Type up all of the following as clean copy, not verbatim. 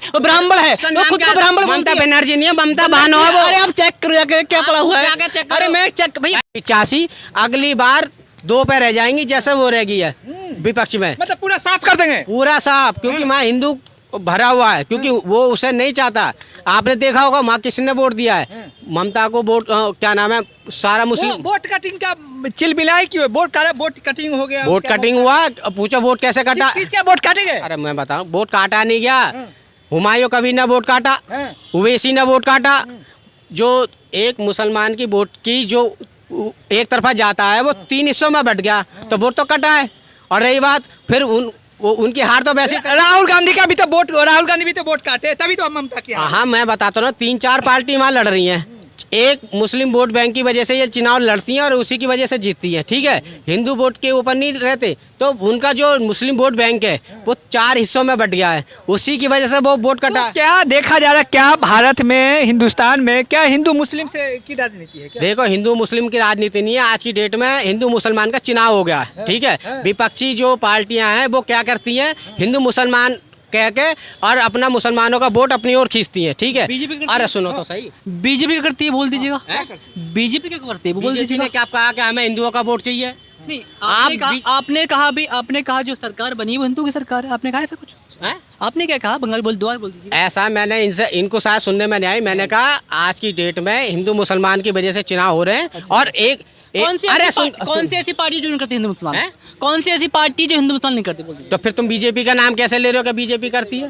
वो ब्राह्मण है, वो खुद को ब्राह्मण बोलती ममता है। बनर्जी नहीं है, ममता भानों है वो। अरे आप चेक करो जाके क्या पड़ा हुआ है। जाके चेक करो। अरे मैं चेक भैया 85 अगली बार 2 पे रह जाएंगी जैसे वो रह गई है विपक्ष में, मतलब पूरा साफ कर देंगे। पूरा साफ, क्योंकि वहाँ हिंदू भरा हुआ है, क्योंकि वो उसे नहीं चाहता। आपने देखा होगा वहाँ किसने वोट दिया है, ममता को वोट, क्या नाम है, सारा मुस्लिम। वोट कटिंग का चिल मिलाई क्यों? वोट कटिंग हो गया, वोट कटिंग हुआ, पूछो वोट कैसे कटा। किसका वोट काटेंगे? अरे मैं बताऊं, वोट काटा नहीं गया, हुमायूं कबीर ने वोट काटा, उवैसी ने वोट काटा। जो एक मुसलमान की वोट की जो एक तरफा जाता है वो 3 हिस्सों में बट गया, तो वोट तो कटा है। और रही बात फिर उनकी हार तो वैसे राहुल गांधी का भी तो वोट काटे, तभी तो ममता की हार। हाँ मैं बताता हूँ, 3-4 पार्टी वहाँ लड़ रही हैं। एक मुस्लिम वोट बैंक की वजह से ये चुनाव लड़ती हैं और उसी की वजह से जीतती हैं, ठीक है। हिंदू वोट के ऊपर नहीं रहते, तो उनका जो मुस्लिम वोट बैंक है वो 4 हिस्सों में बट गया है, उसी की वजह से वो वोट कटा। तो क्या देखा जा रहा है, क्या भारत में, हिंदुस्तान में क्या हिंदू मुस्लिम से की राजनीति है क्या? देखो, हिंदू मुस्लिम की राजनीति नहीं है आज की डेट में, हिंदू मुसलमान का चुनाव हो गया है, ठीक है। विपक्षी जो पार्टियां हैं वो क्या करती हैं, हिंदू मुसलमान कह के और अपना मुसलमानों का वोट अपनी ओर खींचती है, ठीक है। अरे सुनो तो सही, बीजेपी क्या करती है बोल दीजिएगा। बीजेपी क्या करती है बोल बीजेपी दीजिएगा। ने क्या कहा कि हमें हिंदुओं का वोट चाहिए। नहीं, आप आपने कहा जो सरकार बनी है वो हिंदू की सरकार है, आपने कहा ऐसा कुछ? हैं? आपने क्या कहा? बंगाल बोल दीजिए। ऐसा मैंने इनको शायद सुनने में नहीं आई। मैंने कहा आज की डेट में हिंदू मुसलमान की वजह से चुनाव हो रहे हैं और कौन सी ऐसी पार्टी जो नहीं करती हिंदू मुसलमान? कौन सी ऐसी पार्टी जो हिंदू मुसलमान नहीं करती बोल दीजिए। तो फिर तुम बीजेपी का नाम कैसे ले रहे हो कि बीजेपी करती है?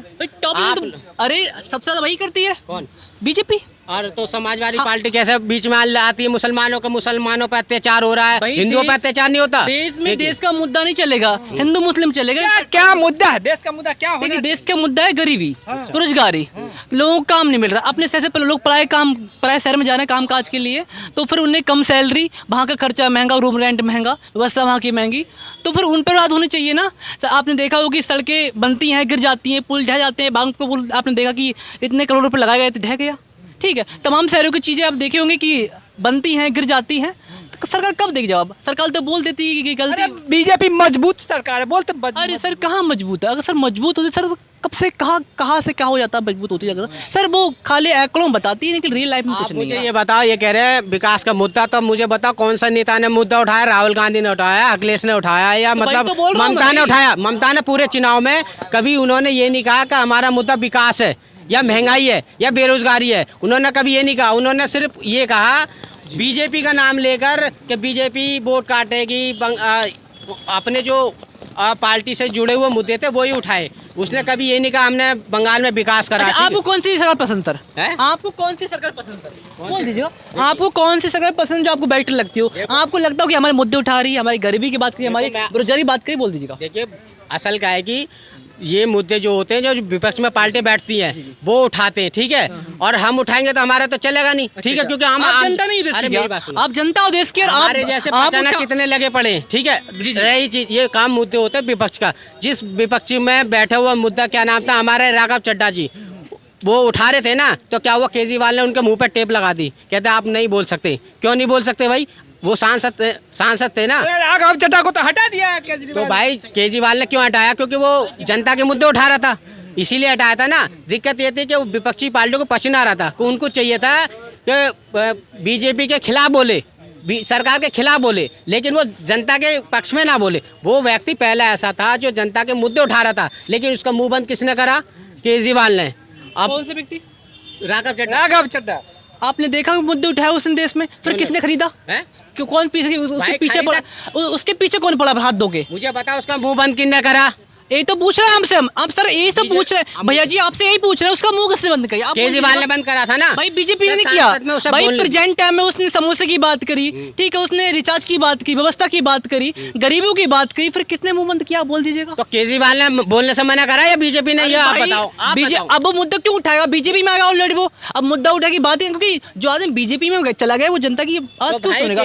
अरे सबसे ज्यादा वही करती है कौन? बीजेपी। और तो समाजवादी पार्टी कैसे बीच में आती है? मुसलमानों पर अत्याचार हो रहा है, हिंदुओं पर अत्याचार नहीं होता। देश में देश का मुद्दा नहीं चलेगा, हिंदू मुस्लिम चलेगा। क्या मुद्दा है देश का? मुद्दा क्या होगा? देश का मुद्दा है गरीबी, बेरोजगारी, लोगों को काम नहीं मिल रहा। अपने शहर से लोग पराए शहर में जा रहे हैं काम काज के लिए, तो फिर उन्हें कम सैलरी, वहाँ का खर्चा महंगा, रूम रेंट महंगा, व्यवस्था वहाँ की महंगी, तो फिर उन पर बात होनी चाहिए ना। आपने देखा होगा कि सड़कें बनती हैं, गिर जाती हैं, पुल ढह जाते हैं, बांग को पुल आपने देखा कि इतने करोड़ रुपये लगाए गए थे, ढह गया, ठीक है। तमाम शहरों की चीज़ें आप देखे होंगे कि बनती हैं, गिर जाती हैं, तो सरकार कब देगी जवाब? सरकार तो बोल देती है कि गलती। बीजेपी मजबूत सरकार है बोलते। अरे सर कहाँ मजबूत है? अगर सर मजबूत होती सर कब से कहाँ से क्या हो जाता मजबूत होती अगर सर। वो खाली आंकड़ों बताती है लेकिन रियल लाइफ में कुछ नहीं है। ये बताओ, ये कह रहे हैं विकास का मुद्दा, तो मुझे बताओ कौन सा नेता ने मुद्दा उठाया? राहुल गांधी ने उठाया, अखिलेश ने उठाया, या मतलब ममता ने उठाया? ममता ने पूरे चुनाव में कभी उन्होंने ये नहीं कहा कि हमारा मुद्दा विकास है या महंगाई है या बेरोजगारी है, उन्होंने कभी ये नहीं कहा। उन्होंने सिर्फ ये कहा बीजेपी का नाम लेकर कि बीजेपी वोट काटेगी, अपने जो पार्टी से जुड़े हुए मुद्दे थे वो ही उठाए। उसने कभी ये नहीं कहा हमने बंगाल में विकास करा। अच्छा, आपको कौन सी सरकार पसंद सर? आपको कौन सी सरकार पसंद सर? बोल दीजिएगा, आपको कौन सी सरकार पसंद जो आपको बेटर लगती हो? आपको लगता हो कि हमारे मुद्दे उठा रही है, हमारी गरीबी की बात करी, हमारी बेरोजगारी बात करी, बोल दीजिएगा। देखिए, असल क्या है कि ये मुद्दे जो होते हैं, जो विपक्ष में पार्टी बैठती हैं वो उठाते हैं, ठीक है। और हम उठाएंगे तो हमारा तो चलेगा नहीं, ठीक है, क्योंकि हम जनता नहीं देश की, आप जनता हो देश की। हमारे जैसे पता कितने लगे पड़े, ठीक है। रही चीज, ये काम मुद्दे होते हैं विपक्ष का। जिस विपक्ष में बैठा हुआ मुद्दा, क्या नाम था हमारे, राघव चड्ढा जी, वो उठा रहे थे ना, तो क्या हुआ, केजरीवाल ने उनके मुंह पे टेप लगा दी, कहते आप नहीं बोल सकते। क्यों नहीं बोल सकते भाई? वो सांसद थे ना। राघव चड्ढा को तो हटा दिया केजरीवाल। तो भाई केजरीवाल ने क्यों हटाया? क्योंकि वो जनता के मुद्दे उठा रहा था, इसीलिए हटाया था ना। दिक्कत ये थी कि विपक्षी पार्टियों को पसंद आ रहा था, कि उनको चाहिए था कि बीजेपी के खिलाफ बोले, सरकार के खिलाफ बोले, लेकिन वो जनता के पक्ष में ना बोले। वो व्यक्ति पहले ऐसा था जो जनता के मुद्दे उठा रहा था, लेकिन उसका मुंह बंद किसने करा? केजरीवाल ने। अब कौन से व्यक्ति? राघव चड्ढा। आपने देखा मुद्दे उठाए उस देश में, फिर किसने खरीदा? क्यों? कौन पीछे उसके पीछे पड़ा? उसके पीछे कौन पड़ा हाथ धोके? मुझे बताओ, उसका मुंह बंद किसने करा? ये तो पूछ रहे हैं हमसे, हम सर यही सब पूछ रहे हैं भैया जी, आपसे यही पूछ रहे हैं, उसका मुंह किसने बंद किया? केजरीवाल ने बंद करा था ना भाई, बीजेपी ने नहीं किया भाई। प्रेजेंट टाइम में उसने समोसे की बात करी, ठीक है, उसने रिचार्ज की बात की, व्यवस्था की बात करी, गरीबों की बात करी, फिर किसने मुंह बंद किया बोल दीजिएगा? तो केजरीवाल ने बोलने से मना करा या बीजेपी ने? ये आप बताओ। अब वो मुद्दा क्यों उठाएगा? बीजेपी में आ गया ऑलरेडी वो, अब मुद्दा उठाएगी बात, क्योंकि जो आदमी बीजेपी में चला गया वो जनता की बात क्यों सुनेगा?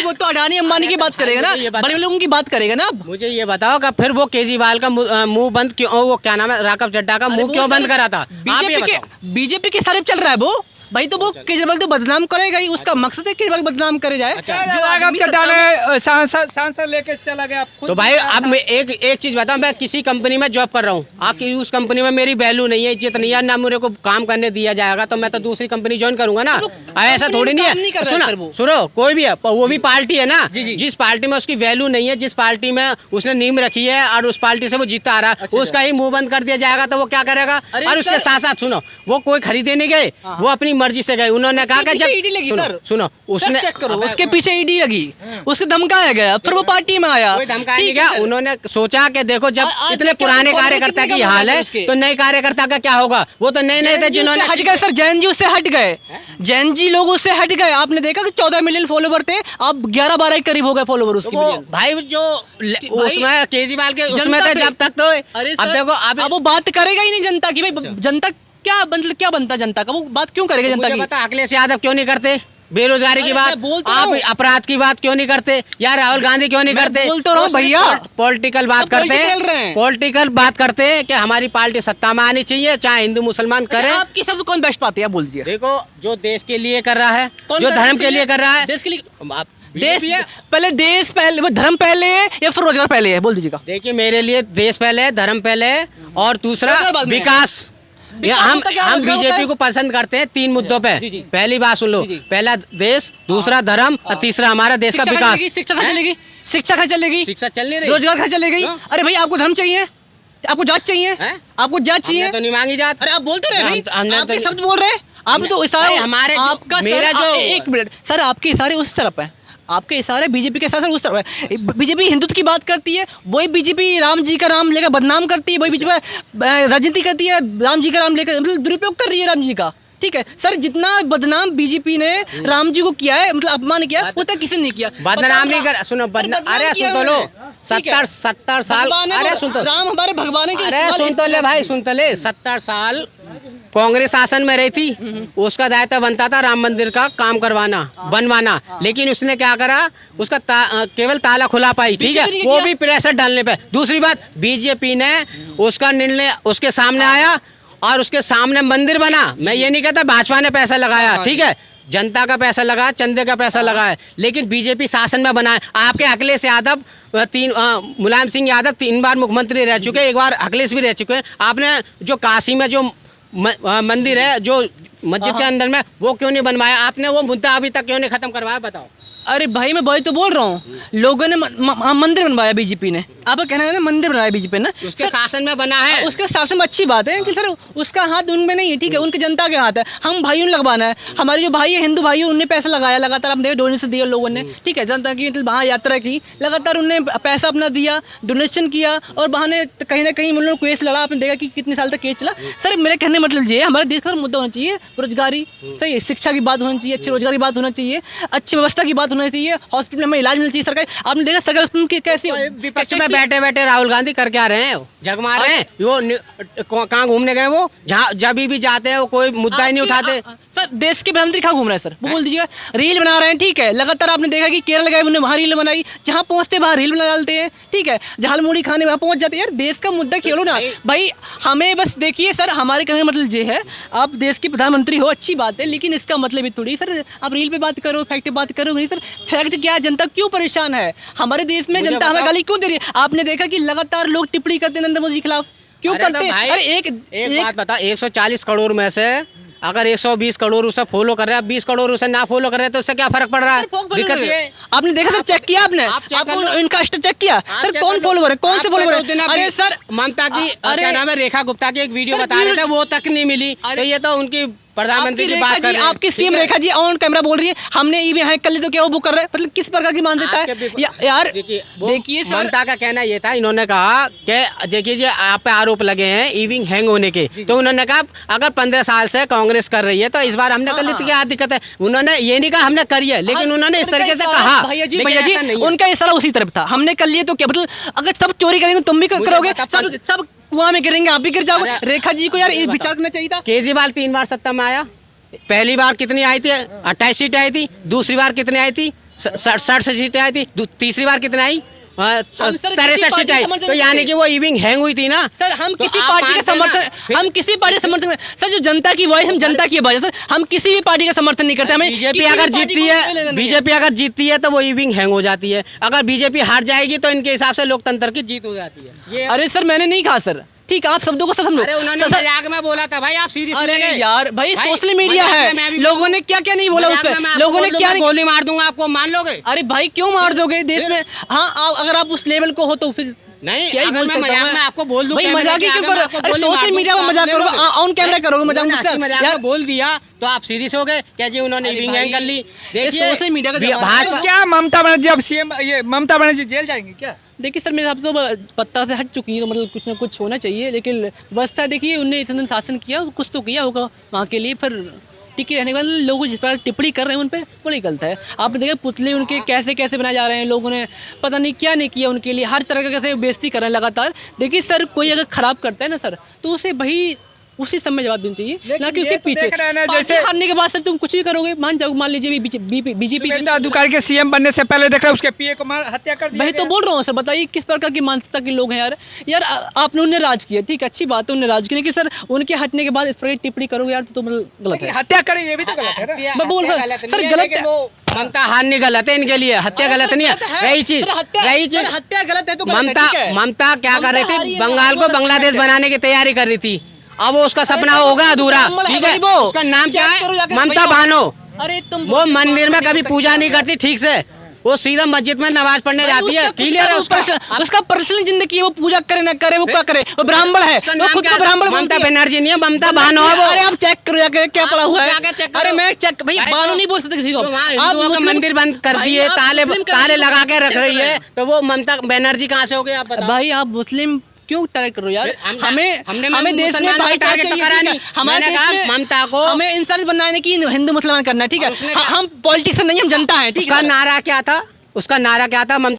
वो तो अडानी अंबानी की बात करेगा ना, बड़े लोगों की बात करेगा ना। मुझे ये बताओ कि फिर वो केजरीवाल का मुंह बंद, वो क्या नाम है, राघव चड्ढा का मुंह क्यों बंद करा था? बीजेपी के सारे चल रहा है वो, भाई तो वो केजरीवाल तो बदनाम करेगा ही, उसका मकसद है केजरीवाल बदनाम करे जाए। अच्छा। जो आदमी सत्ता में- सांसद लेके चला गया। तो भाई अब मैं एक चीज बताऊं, मैं किसी कंपनी में जॉब कर रहा हूँ, आपकी उस कंपनी में मेरी वैल्यू नहीं है, इज्जत नहीं है, ना मेरे को काम करने दिया जाएगा, तो मैं तो दूसरी कंपनी ज्वाइन करूंगा ना। ऐसा थोड़ी नहीं है। सुनो, कोई भी है, वो भी पार्टी है ना, जिस पार्टी में उसकी वैल्यू नहीं है, जिस पार्टी में उसने नींव रखी है और उस पार्टी से वो जीता आ रहा है, उसका ही मुंह बंद कर दिया जाएगा तो वो क्या करेगा। और उसके साथ साथ सुनो, वो कोई खरीदे नहीं गए, वो अपनी मर्जी से गए। उन्होंने कहा कि जब सुनो उसने उसके पीछे ईडी लगी, उसको धमकाया गया, फिर वो पार्टी में आया। कोई धमकाया नहीं गया, उन्होंने सोचा कि देखो जब इतने पुराने कार्यकर्ता की हाल है तो नए कार्यकर्ता का क्या होगा। वो तो नए थे जिन्होंने हट गए सर, जैन जी उससे हट गए, जैन जी लोग उससे हट गए। आपने देखा कि 14 मिलियन फॉलोवर थे, अब 11-12 के करीब हो गए फॉलोवर उसके। भाई जो उसमें केजरीवाल के उसमें थे जब तक, तो अब देखो अब वो बात करेगा ही नहीं जनता की। भाई जनता क्या मतलब क्या बनता जनता का, वो बात क्यों करेगा जनता की। पता अखिलेश यादव क्यों नहीं करते बेरोजगारी की बात, आप अपराध की बात क्यों नहीं करते, या राहुल गांधी क्यों नहीं करते। बोल तो रहा हूं भैया, पॉलिटिकल बात करते हैं, पॉलिटिकल बात करते हैं कि हमारी पार्टी सत्ता में आनी चाहिए, चाहे हिंदू मुसलमान करे। आपकी सबसे कौन बेस्ट बात है बोल दीजिए। देखो जो देश के लिए कर रहा है, जो धर्म के लिए कर रहा है, देश के लिए देश पहले, वो धर्म पहले है या फिर रोजगार पहले है, बोल दीजिएगा। देखिए मेरे लिए देश पहले है, धर्म पहले है, और दूसरा विकास। हम बीजेपी को पसंद करते हैं 3 मुद्दों पे। पहली बात सुन लो, पहला देश, दूसरा धर्म और तीसरा हमारा देश का विकास। शिक्षा खा चलेगी, शिक्षा खा चलेगी, शिक्षा चल नहीं रही, रोजगार खा चलेगी। अरे भाई आपको धर्म चाहिए, आपको जात चाहिए, आपको जात चाहिए तो नहीं मांगी जात। अरे आप बोलते रहे, आपके शब्द बोल रहे, आप तो इशारे हमारे आपका मेरा जो 1 मिनट सर, आपके इशारे उस तरफ है, आपके इशारे बीजेपी के साथ उस तरफ है। बीजेपी हिंदुत्व की बात करती है, वही बीजेपी राम जी का नाम लेकर बदनाम करती है, वही बीजेपी राजनीति करती है, राम जी का नाम लेकर मतलब दुरुपयोग कर रही है राम जी का। ठीक है सर, जितना बदनाम बीजेपी ने राम जी को किया है, मतलब अपमान किया है, उतना किसी ने किया। बदनाम नहीं कर, सुनो अरे सुन तो लो, 70 साल, अरे सुन तो, राम हमारे भगवान के, अरे सुन तो ले भाई, सुन तो ले, 70 साल कांग्रेस शासन में रही थी, उसका दायित्व बनता था राम मंदिर का काम करवाना, बनवाना, लेकिन उसने क्या करा, उसका केवल ताला खुला पाई। ठीक है, वो भी प्रेशर डालने पे। दूसरी बात, बीजेपी ने उसका निर्णय उसके सामने आया और उसके सामने मंदिर बना। मैं ये नहीं कहता भाजपा ने पैसा लगाया, ठीक है, जनता का पैसा लगा, चंदे का पैसा लगा है, लेकिन बीजेपी शासन में बना है। आपके अखिलेश यादव मुलायम सिंह यादव 3 बार मुख्यमंत्री रह चुके हैं, 1 बार अखिलेश भी रह चुके हैं। आपने जो काशी में जो मंदिर है, जो मस्जिद के अंदर में, वो क्यों नहीं बनवाया आपने? वो मुद्दा अभी तक क्यों नहीं खत्म करवाया, बताओ। अरे भाई मैं भाई तो बोल रहा हूँ, लोगों ने मंदिर बनवाया बीजेपी ने, आपका कहना है ना मंदिर बनाया बीजेपी ने, उसके शासन में बना है, उसके शासन में अच्छी बात है कि सर उसका हाथ उनमें नहीं है, ठीक है, उनके जनता के हाथ है। हम भाइयों ने लगवाना है, हमारे जो भाई है हिंदू भाई, उनने पैसा लगाया लगातार, हम देखो डोनेशन दिया लोगों ने, ठीक है, जनता की मतलब वहाँ यात्रा की, लगातार उनने पैसा अपना दिया, डोनेशन किया, और वहाँ ने कहीं ना कहीं मतलब केस लड़ा। आपने देखा कि कितने साल तक केस चला। सर मेरे कहने मतलब ये हमारे देश का मुद्दा होना चाहिए रोजगारी, सही, शिक्षा की बात होनी चाहिए, अच्छी रोजगार की बात होना चाहिए, अच्छी व्यवस्था की बात होनी चाहिए, हॉस्पिटल में इलाज मिलना चाहिए। सरकार, आपने देखा सरकार की कैसी विपक्ष में बैठे बैठे राहुल गांधी कर क्या रहे हैं, जग मार रहे हैं। वो कहाँ घूमने गए, वो जहाँ जब भी जाते हैं वो कोई मुद्दा ही नहीं उठाते। सर देश के प्रधानमंत्री कहाँ घूम रहे हैं सर, वो बोल दीजिएगा। रील बना रहे हैं, ठीक है, लगातार आपने देखा कि केरल गए, उन्होंने वहाँ रील बनाई, जहाँ पहुँचते वहाँ रील बना डालते हैं, ठीक है, झालमुड़ी खाने वहाँ पहुँच जाते हैं। यार देश का मुद्दा खेलो ना भाई, हमें बस देखिए सर, हमारे कहने का मतलब ये है, आप देश के प्रधानमंत्री हो, अच्छी बात है, लेकिन इसका मतलब ये थोड़ी सर आप रील पे बात करो, फैक्ट पे बात करो। नहीं सर, फैक्ट क्या है, जनता क्यों परेशान है, हमारे देश में जनता हमें गाली क्यों दे रही है। आपने देखा कि लगातार लोग टिप्पणी करते हैं नरेंद्र मोदी के खिलाफ, क्यों करते हैं? अरे एक बात बता, 140 करोड़ में से अगर 120 करोड़ उसे फॉलो कर रहे हैं, 20 करोड़ उसे ना फॉलो कर रहे हैं, तो उससे क्या फर्क पड़ रहा है? दिक्कत ये आपने देखा सर, चेक किया आपने, आपको इनका स्टेटस चेक किया सर, कौन फॉलोवर है, कौन से फॉलोवर है? अरे सर ममता की, क्या नाम है, रेखा गुप्ता की एक वीडियो बता रहे थे, वो तक नहीं मिली। तो ये तो उनकी प्रधानमंत्री की बात कर रहे हैं, आपकी CM Rekha ji on camera बोल रही है, हमने ईवी हैक कर ली तो क्या वो बुक कर रहे हैं, मतलब किस प्रकार की मानसिकता है यार। देखिए ममता का कहना ये था, इन्होंने कहा कि देखिए जी आप पे आरोप लगे हैं ईवी हैंग होने के, तो उन्होंने कहा अगर 15 साल से कांग्रेस कर रही है तो इस बार हमने कर ली तो क्या दिक्कत है। उन्होंने ये नहीं कहा हमने करी है, लेकिन उन्होंने इस तरीके से कहा। भैया जी उनका इशारा उसी तरफ था, हमने कर लिए तो क्या, मतलब अगर सब चोरी करेंगे तुम भी करोगे, सब कुआं में गिरेंगे आप भी गिर जाओगे। रेखा जी को यार विचार करना चाहिए था। केजरीवाल 3 बार सत्ता में आया, पहली बार कितनी आई थी, 28 सीटें आई थी, दूसरी बार कितनी आई थी, 67 सीटें आई थी, तीसरी बार कितनी आई, 63 सीट आई, तो यानी कि वो ईविंग हैंग हुई थी ना सर। हम तो किसी आप पार्टी का मानते हैं ना, समर्थन, हम किसी पार्टी का समर्थन, सर जो जनता की वॉइस, हम जनता की आवाज़ है सर। हम किसी भी पार्टी का समर्थन नहीं करते। हमें बीजेपी किसी भी अगर पार्टी जीतती को लेना है, देना नहीं बीजेपी अगर जीतती है तो वो ईविंग हैंग हो जाती है। अगर बीजेपी हार जाएगी तो इनके हिसाब से लोकतंत्र की जीत हो जाती है। ये अरे सर मैंने नहीं कहा सर, ठीक है आप शब्दों को समझो। अरे उन्होंने सर, मजाक में बोला था भाई, आप सीरियस अरे लेंगे यार भाई सोशल मीडिया मजाक में है, मैं भी लोगों ने क्या क्या नहीं बोला उस पर, लोगों ने क्या नहीं। गोली मार दूंगा आपको, मान लोगे? अरे भाई क्यों मार दोगे देश में? हाँ अगर आप उस लेवल को हो तो फिर नहीं, क्या ही अगर बोल मैं सकता मजाक हूँ में आपको बोल दूं, भाई कैमरे मजाक के ही क्यों आगे मैं करो? आपको अरे गोली मार सोशल दूं, मीडिया में तो आप मजाक ले करोगे, लोगे? ऑन कैमरा करोगे मजाक उन्होंने मुझसे हंसी मजाक यार। में बोल दिया तो आप सीरियस हो गए क्या जी? उन्होंने अरे ईविंग भाई, हैंग कर ली। ये देखिए सोशल मीडिया का जमाना है। भाजपा तो क्या ममता बनर्जी अब सीएम, ये ममता बनर्जी जेल जाएंगी क्या? देखिए सर मेरे हिसाब से तो पत्ता से हट चुकी है, तो मतलब कुछ ना कुछ होना चाहिए। लेकिन व्यवस्था देखिए, उनने इतने दिन शासन किया, कुछ तो किया होगा वहाँ के लिए। फिर टिके रहने के बाद लोग जिस प्रकार टिप्पणी कर रहे हैं उन पर, वो नहीं गलत है। आपने देखा पुतले उनके कैसे कैसे बनाए जा रहे हैं, लोगों ने पता नहीं क्या नहीं किया उनके लिए, हर तरह का कैसे बेइज्जती कर रहे हैं लगातार। देखिए सर कोई अगर खराब करता है ना सर, तो उसे वही उसी समय जवाब देना चाहिए, ना कि उसके पीछे। देख रहे हैं ना, पार्टी जैसे हारने के बाद सर तुम कुछ भी करोगे, मान जाओ, मान लीजिए बीजेपी शुभेंदु अधिकारी के सीएम बनने से पहले देख रहे हैं उसके पीए को हत्या कर दिया वही तो गया। बोल रहा हूँ सर। बताइए किस प्रकार की मानसिकता के लोग हैं यार। यार आपने उन्हें राज किया, ठीक है अच्छी बात है, उन्हें राज किया, कि सर उनके हटने के बाद इस प्रकार की टिप्पणी करोगे यार तो मतलब गलत है। हत्या करें ये भी तो गलत है ना। मैं बोल रहा हूँ सर गलत है। ममता हारनी गलत है इनके लिए, हत्या गलत नहीं है। रही चीज हत्या गलत है तो गलत है, ममता ठीक है। ममता क्या कर रही ममता हारी थी? है, बंगाल को वो बांग्लादेश सच है। बनाने की तैयारी कर रही थी। अब वो उसका सपना होगा अधूरा, ठीक है। उसका नाम क्या है? ममता बानो। अरे तुम वो मंदिर में कभी पूजा नहीं करती ठीक से, वो सीधा मस्जिद में नमाज पढ़ने जाती है। क्लियर है उसका पर्सनल जिंदगी है, वो पूजा करे ना करे, वो क्या करे, वो ब्राह्मण है, उसका वो नाम खुद क्या को है? ब्राह्मण ममता बोलती है। बनर्जी नहीं है, ममता बानो है वो। अरे आप चेक करो जाके क्या पड़ा हुआ है। जाके चेक करो। अरे मैं चेक भाई भाई बानो तो- नहीं बोल सकते किसी को। तो वहाँ आप हिंदुओं का मुस्लिम- मंदिर बंद कर भाई, दिए, आप ताले मुस्लिम का ताले मंदिर लगा के रख चेक रही कर है, तो वो ममता बनर्जी कहाँ से हो गई आप बताओ? भाई आप मुस्लिम क्यों टारगेट करो यार? हमने हमें देश में मुसलमानों को भाईचारा target तो चाहिए, करा ठीक है? नहीं। हमारे मैंने देश कहा में ममता को हमें इंसान बनाने की हिंदू मुसलमान करना है, ठीक और उसने है। क्या- हम पॉलिटिशियन नहीं, हम जनता है, ठीक उसका है। नारा क्या था? उसका नारा क्या था?